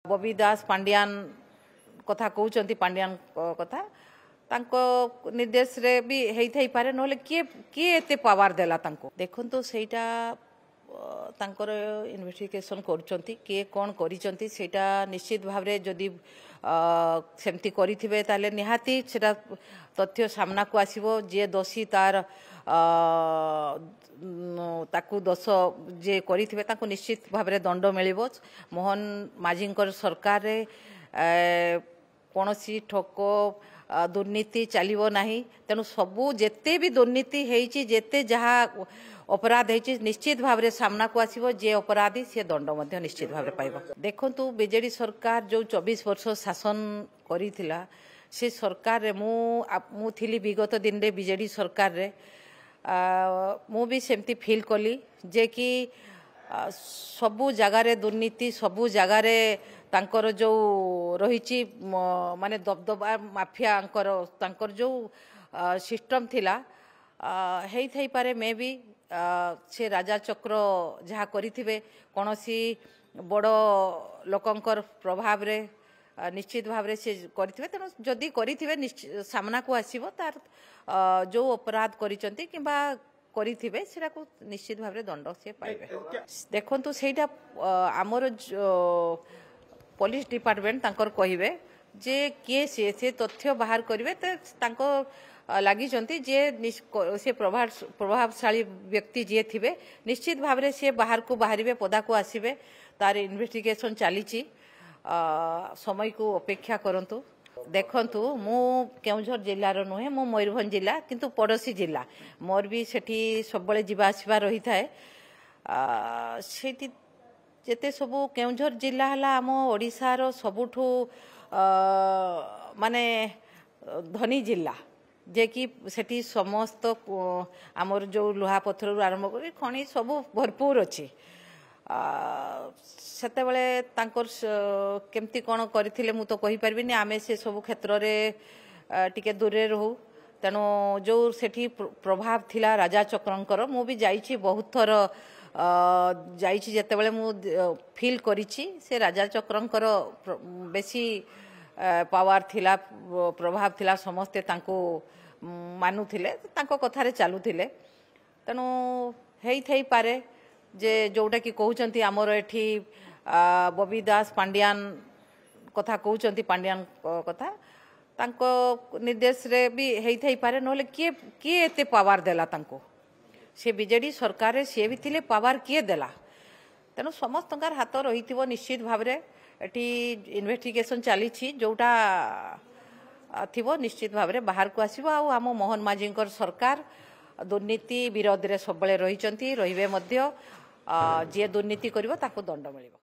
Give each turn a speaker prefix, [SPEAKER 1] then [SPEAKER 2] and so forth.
[SPEAKER 1] बबी दास पांड्यान कथा कहते पांड्यान कथा निर्देश रे भी होई पारे नले किए किए एते पावर देला तांको देखंतु सेटा तांकर इन्वेस्टिगेशन करुचंती किए कोन करिचंती सेटा निश्चित भाव रे जदी सेमती करिथिबे ताले निहाती सेटा तथ्य सामना को आसीबो जे दोषी तार ताकू दोष जे करिथिबे तांको निश्चित भाव रे दंड मिलिबो। मोहन माझींकर सरकार रे कोनोसी ठोको दुर्नीति चलिबो नाही तेनु सबू जेते भी दुर्नीति हेची जेते जहा अपराध हेची निश्चित भाव रे सामना को आसीबो जे अपराधी से दंड मध्य निश्चित भाव रे पाइबो। देखंतु बीजेडी सरकार जो 24 वर्ष शासन करिथिला से सरकार रे मु थिली विगत दिन रे बीजेडी सरकार रे मु भी सेमती फील कली जे कि सबू जगार दुर्नीति सबू जगार तांकर जो रही माने दबदबा माफिया तांकर जो सिस्टम थिला हेई थई पारे मे भी से राजा चक्र जहा करिथिबे कोनोसी बड़ लोकंकर प्रभाव रे निश्चित भाव रे से करिथिबे तेनो जदी करिथिबे सामना को आसीबो तार जो अपराध करिसंती किबा करिथिबे सेरा को निश्चित भाव रे दंड से पाइबे। देखंतु सेटा हमर पुलिस डिपार्टमेंट तांकर कहिबे जे किए से तथ्य बाहर करिवे त तांको लागी जंती जे से प्रभावशाली व्यक्ति जे थिबे निश्चित भाव रे से बाहर को बाहरिबे पदा को आसीबे तार इन्वेस्टिगेशन चलीची समय को अपेक्षा करंतु। देखंतु मु केउझर जिल्ला रो नुहे मु मयूरभंज जिला किंतु पड़ोसी जिला मोर भी सेठी सबले जीवा आसीबा रही थाए सेठी जेते सबू केउझर जिला हला आम ओडिसा रो सबुठू माने धनी जिला जे कि सेठी समस्त आमर जो लुहा पत्थर आरंभ कर खनि सबू भरपूर अच्छी सेते बेले तांकर केमती कोन करथिले मु तो कहि परबिनी आमे से सब क्षेत्र रे टिके दूरे रहू तेणु जो सेठी प्रभाव थिला राजा चक्रंकर मु भी जाइछि बहुत थर जाइछि जेते बेले मु फील करिछि से राजा चक्रंकर बेसी पावर थिला प्रभाव थिला समस्ते तांको मानुथिले तांको कथा रे चालुथिले तेणु हेई थई पारे जे जोटा कि कहउचंती हमर एठी बबी दास पांड्यान कथा कहउचंती पांड्यान कथा तांको निर्देश रे भी हेई थई पारे नले किए किए एते पावर देला तांको से बीजेडी सरकार रे से भी थिले पावर किए देला तेनु समस्तंकार हाथ रहिथिबो निश्चित भाव रे एठी इन्वेस्टिगेशन चलीछि जोटा थिबो निश्चित भाव रे बाहर को आसीबो आ हम मोहन माझींकर सरकार दुर्नीति विरोध रे सबले रहिचंती रहिबे मध्य जे दुर्नीति करिवो ताको दंड मिलिबो।